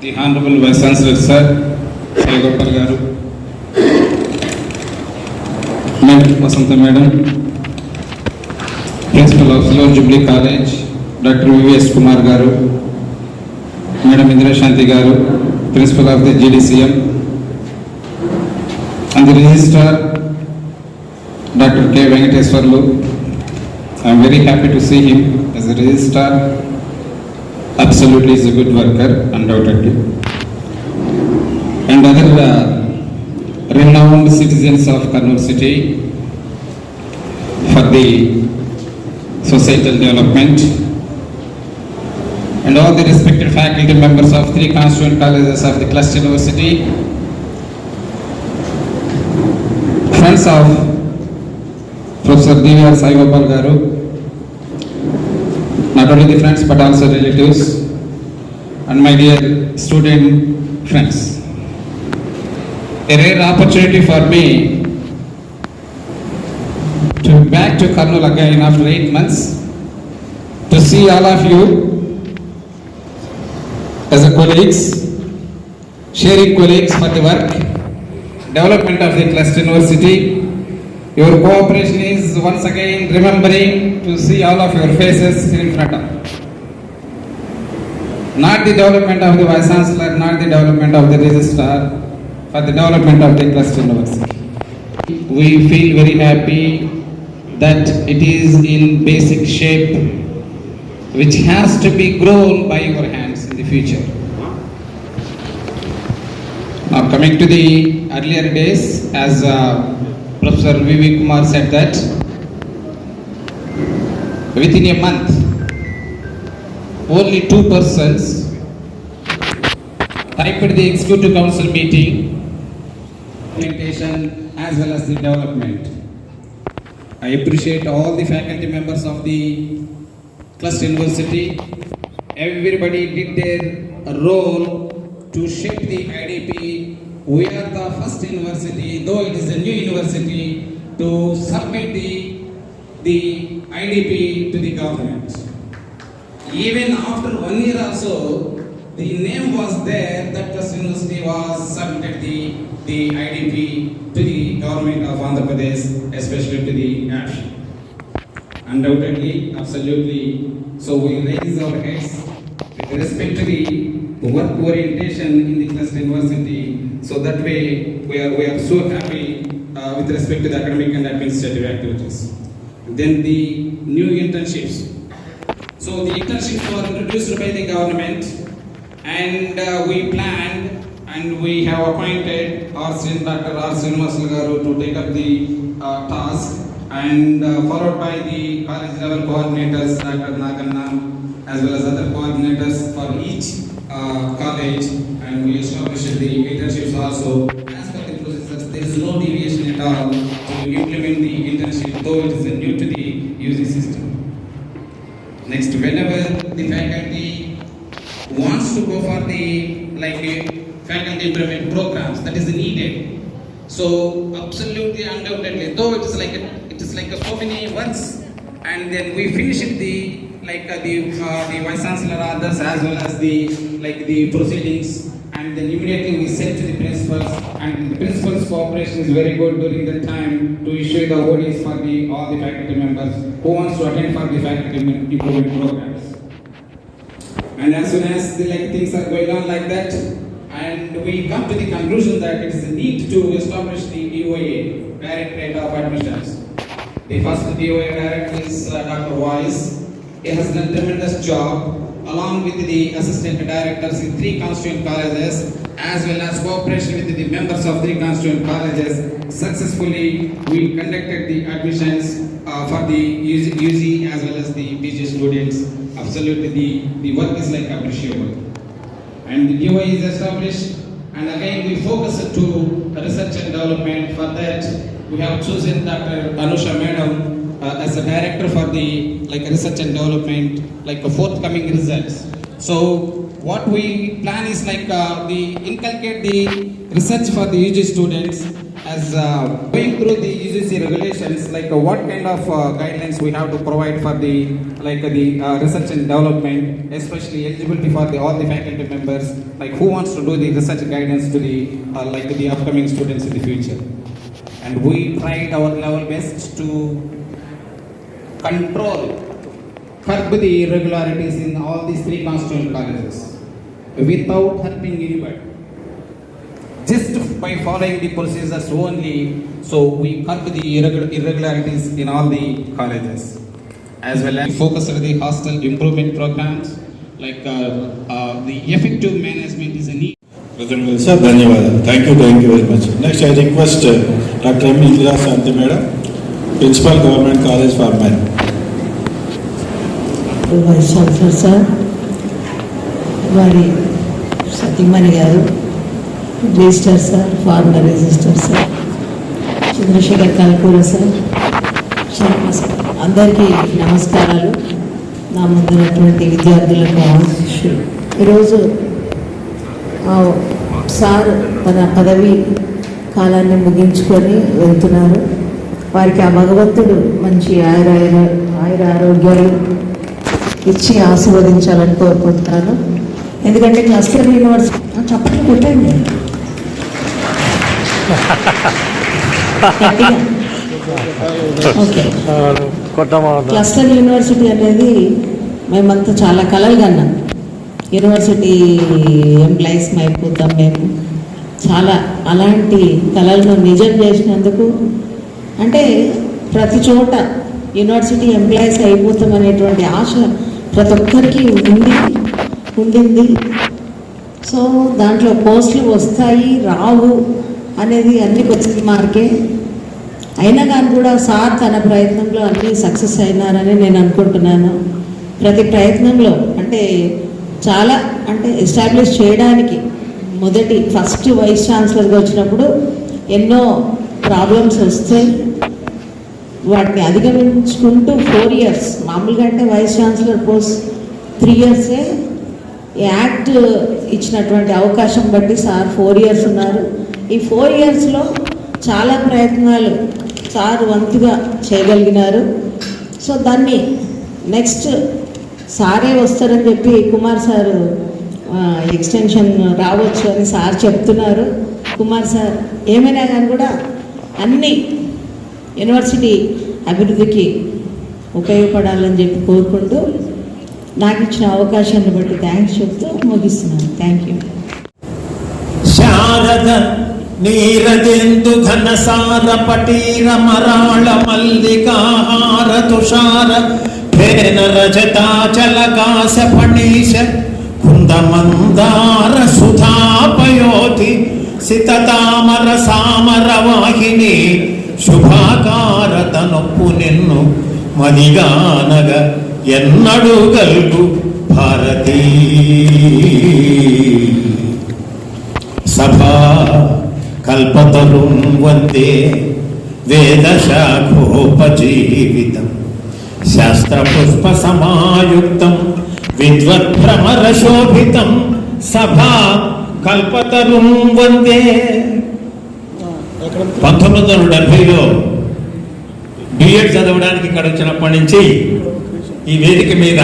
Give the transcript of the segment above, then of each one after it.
The honourable vice chancellor sir Sai Gopal garu, madam Vasantha madam, principal of silver jubilee college doctor VVS Kumar garu, madam Indira Shanti garu, principal of the GDCM, and the registrar Dr. K. Venkateswarlu. I am very happy to see him as a registrar. Absolutely is a good worker, undoubtedly. And other renowned citizens of Kurnool city for the societal development, and all the respected faculty members of 3 constituent colleges of the Cluster University, friends of Professor D.V.R. Sai Gopal Garu, not only the friends but also relatives, and my dear student friends. A rare opportunity for me to be back to Kurnool again after 8 months, to see all of you as a colleagues, sharing colleagues for the work, development of the Cluster University. Your cooperation is once again remembering to see all of your faces in front of. Not the development of the Vice Chancellor, not the development of the Registrar, for the development of the Cluster University. We feel very happy that it is in basic shape which has to be grown by your hands in the future. Now coming to the earlier days, as Professor V.V. Kumar said that within a month only 2 persons typed the Executive Council meeting, implementation as well as the development. I appreciate all the faculty members of the Cluster University. Everybody did their role to shape the IDP. We are the first university, though it is a new university, to submit the IDP to the government. Even after 1 year also, the name was there that Cluster University was submitted the IDP to the government of Andhra Pradesh, especially to the APS. Undoubtedly, absolutely. So we raise our heads with respect to the work orientation in the Cluster University. So that way we are so happy with respect to the academic and administrative activities. Then the new internships. So the internships were introduced by the government, and we planned and we have appointed Dr. R. Srinivasulu Garu to take up the task, and followed by the college level coordinators, Dr. Naganna, as well as other coordinators for each college, and we established the internships also. As per the procedures, there is no deviation at all to implement the internship, though it is new to the UG system. Next, whenever the faculty wants to go for the faculty improvement programs, that is needed. So absolutely, undoubtedly, though it is like so many works, and then we finish it the Vice Chancellor others as well as the proceedings, and then immediately we send to the principals, and the principals' cooperation is very good during that time to issue the ODs for all the faculty members who wants to attend for the faculty improvement programs. And as soon as the things are going on like that, and we come to the conclusion that it is a need to establish the DOA, Directorate of Admissions. The first DOA director is Dr. Weiss. He has done tremendous job along with the assistant directors in 3 constituent colleges, as well as cooperation with the members of 3 constituent colleges. Successfully, we conducted the admissions for the UG as well as the PG students. Absolutely, the work is appreciable. And the DOI is established, and again we focus to research and development. For that, we have chosen Dr. Anusha Madam as a director for the research and development, forthcoming results. So what we plan is the inculcate the research for the UG students, as going through the UGC regulations, like what kind of guidelines we have to provide for the research and development, especially eligibility for all the faculty members, like who wants to do the research guidance to the the upcoming students in the future. And we tried our level best to curb the irregularities in all these 3 constituent colleges without hurting anybody. Just by following the procedures only, so we curb the irregularities in all the colleges. As well as focus on the hostel improvement programs, like the effective management is a need. Sir, ధన్యవాదాలు. Thank you very much. Next, I request Dr. M. Indira Shanti Madam, Principal Government College for Men. Vice chancellor sir, వారి సతీమణి గారు, register sir, former register sir, Chandrashekar Kalkura sir, Sharma sir, అందరికీ నమస్కారాలు. నా ముందున్నటువంటి విద్యార్థులకు ఆశీస్సులు. ఈరోజు సార్ తన పదవి కాలాన్ని ముగించుకొని వెళ్తున్నారు. వారికి ఆ భగవంతుడు మంచి ఆయుర ఆరోగ్యాలు ఇచ్చి ఆశీర్వదించాలని కోరుకుంటున్నాను. ఎందుకంటే క్లస్టర్ యూనివర్సిటీ చప్పట్లు కొట్టండి. ఓకే, క్లస్టర్ యూనివర్సిటీ అనేది మేమంతా చాలా కలలు కన్నాం. యూనివర్సిటీ ఎంప్లాయీస్ అయిపోతాం మేము. చాలా అలాంటి కళలను నిజం చేసినందుకు, అంటే ప్రతి చోట యూనివర్సిటీ ఎంప్లాయీస్ అయిపోతాం అనేటువంటి ఆశ ప్రతి ఒక్కరికి ఉండింది. సో దాంట్లో పోస్టులు వస్తాయి రావు అనేది అన్ని క్వశ్చన్ మార్కే. అయినా కానీ కూడా సార్ తన ప్రయత్నంలో అన్నీ సక్సెస్ అయినారని నేను అనుకుంటున్నాను. ప్రతి ప్రయత్నంలో చాలా ఎస్టాబ్లిష్ చేయడానికి ఫస్ట్ వైస్ ఛాన్సలర్గా వచ్చినప్పుడు ఎన్నో ప్రాబ్లమ్స్ వస్తాయి. వాటిని అధిగమించుకుంటూ 4 years, మామూలుగా అంటే vice chancellor post 3 years. Act ఇచ్చినటువంటి అవకాశం బట్టి సార్ 4 years ఉన్నారు. ఈ 4 yearsలో చాలా ప్రయత్నాలు సార్ వంతుగా చేయగలిగినారు. సో దాన్ని నెక్స్ట్ సారే వస్తారని చెప్పి కుమార్ సార్ ఎక్స్టెన్షన్ రావచ్చు అని సార్ చెప్తున్నారు. కుమార్ సార్ ఏమైనా కానీ కూడా అన్ని యూనివర్సిటీ అభివృద్ధికి ఉపయోగపడాలని చెప్పి కోరుకుంటూ నాకు ఇచ్చిన అవకాశాన్ని బట్టి థ్యాంక్స్ చెప్తూ ముగిస్తున్నాను. Thank you. శారద నీరదెందు ఘనసార పటీర మరాళ మల్లికాహార తుషార ఫేన రజతాచలకాశ ఫణీశ కుందమందార సుధాపయోధి సితతామర సామర వాహిని శుభాకారత నొప్పు నిన్ను మదిగానగ ఎన్నడు గల్గు భారతీ సభా కల్పతరుం వందే వేదశాఖోపజీవితం శాస్త్రపుష్ప సమాయుక్తం విద్వద్భ్రమరశోభితం సభా కల్పతరుం వందే. 1970లో బిఎడ్ చదవడానికి ఇక్కడ వచ్చినప్పటి నుంచి ఈ వేదిక మీద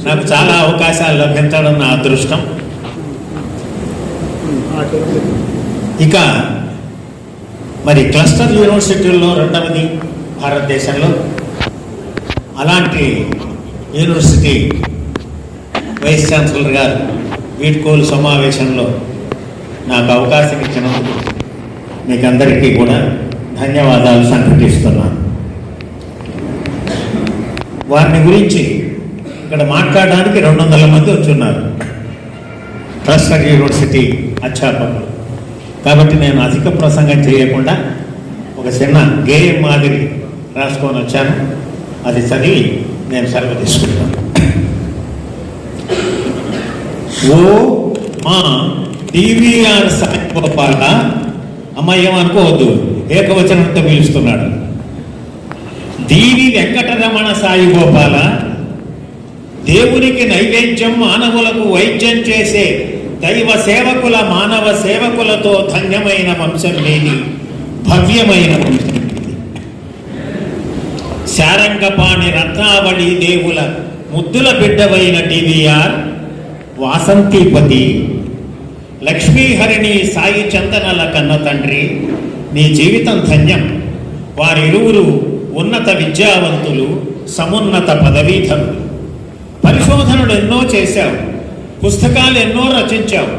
నాకు చాలా అవకాశాలు లభించడం నా అదృష్టం. ఇక మరి క్లస్టర్ యూనివర్సిటీల్లో 2వది భారతదేశంలో. అలాంటి యూనివర్సిటీ వైస్ ఛాన్సలర్ గారు వీడ్కోలు సమావేశంలో నాకు అవకాశం ఇచ్చినందుకు మీకు అందరికీ కూడా ధన్యవాదాలు సంఘటిస్తున్నాను. వారిని గురించి ఇక్కడ మాట్లాడడానికి 200 మంది వచ్చున్నారు క్లస్టర్ యూనివర్సిటీ అధ్యాపకులు. కాబట్టి నేను అధిక ప్రసంగం చేయకుండా ఒక చిన్న గేయం మాదిరి రాసుకొని వచ్చాను. అది చదివి నేను సెలవు తీసుకుంటాను. ఓ మా టీవీఆర్ సాయి గోపాల, అమ్మ ఏమనుకోవద్దు, ఏకవచనంతో పిలుస్తున్నాడు. దీవి వెంకటరమణ సాయి గోపాల, దేవునికి నైవేద్యం మానవులకు వైద్యం చేసే దైవ సేవకుల మానవ సేవకులతో ధన్యమైన వంశం లేని భవ్యమైన వంశం ఇది. శారంగపాణి రత్నావళి దేవుల ముద్దుల బిడ్డవైన టీవీఆర్ వాసంతిపతి, లక్ష్మీహరిణి సాయి చందనల కన్న తండ్రి, నీ జీవితం ధన్యం. వారిరువురు ఉన్నత విద్యావంతులు, సమున్నత పదవీధరులు. పరిశోధనలు ఎన్నో చేశావు, పుస్తకాలు ఎన్నో రచించావు,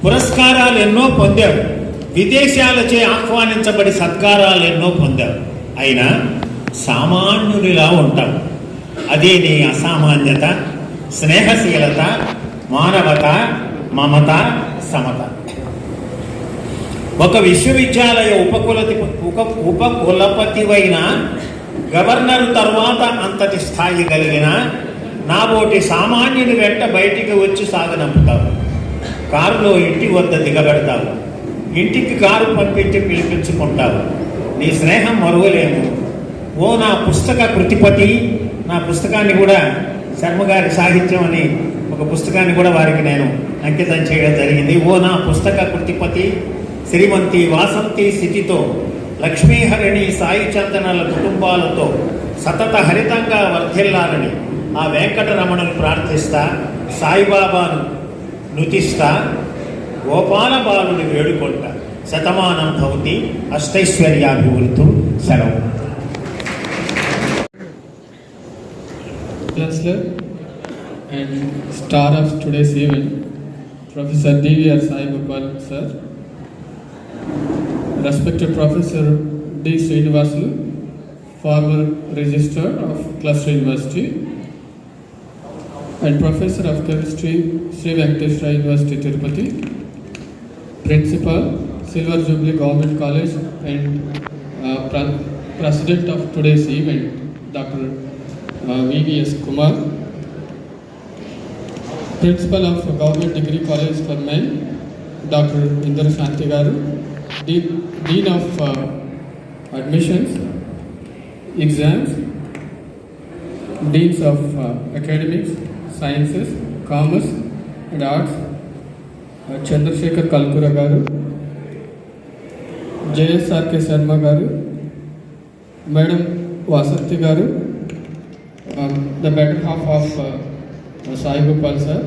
పురస్కారాలు ఎన్నో పొందావు, విదేశాలచే ఆహ్వానించబడి సత్కారాలు ఎన్నో పొందావు. అయినా సామాన్యునిలా ఉంటావు. అదే నీ అసామాన్యత, స్నేహశీలత, మానవత, మమత, సమత. ఒక విశ్వవిద్యాలయ ఉపకులపతివైన గవర్నర్ తర్వాత అంతటి స్థాయి కలిగిన నాబోటి సామాన్యుని వెంట బయటికి వచ్చి సాగనంపుతావు. కారులో ఇంటి వద్ద దిగబెడతావు, ఇంటికి కారు పంపించి పిలిపించుకుంటావు. నీ స్నేహం మరువలేము. ఓ నా పుస్తక కృతిపతి. నా పుస్తకాన్ని కూడా శర్మగారి సాహిత్యం అని ఒక పుస్తకాన్ని కూడా వారికి నేను అంకితం చేయడం జరిగింది. ఓ నా పుస్తక కృతిపతి, శ్రీమంతి వాసంతి స్థితితో లక్ష్మీహరిణి సాయి చందనల కుటుంబాలతో సతత హరితంగా వర్ధిల్లాలని ఆ వెంకటరమణను ప్రార్థిస్తా, సాయిబాబాను నుతిస్తా, గోపాల బాలుని వేడుకొంటా. శతమానం భవతి, అష్టైశ్వర్యాభివృద్ధి. సెలవు. Chancellor and star of today's event, Professor D.V.R. Sai Gopal sir, respected Professor D. Srinivasu, former Registrar of Cluster University, and Professor of Chemistry, Sri Venkateswara University, Tirupati, Principal, Silver Jubilee Government College, and President of today's event, Dr. VVS Kumar, Principal of Government Degree College for Men, Dr. Indra Shanti Garu, Dean of Admissions, Exams, Deans of Academics, Sciences, Commerce and Arts, Chandrasekhar Kalkura Garu, JSRK Sharma Garu, Madam Vasanti Garu, the better half of Sai Gopal sir,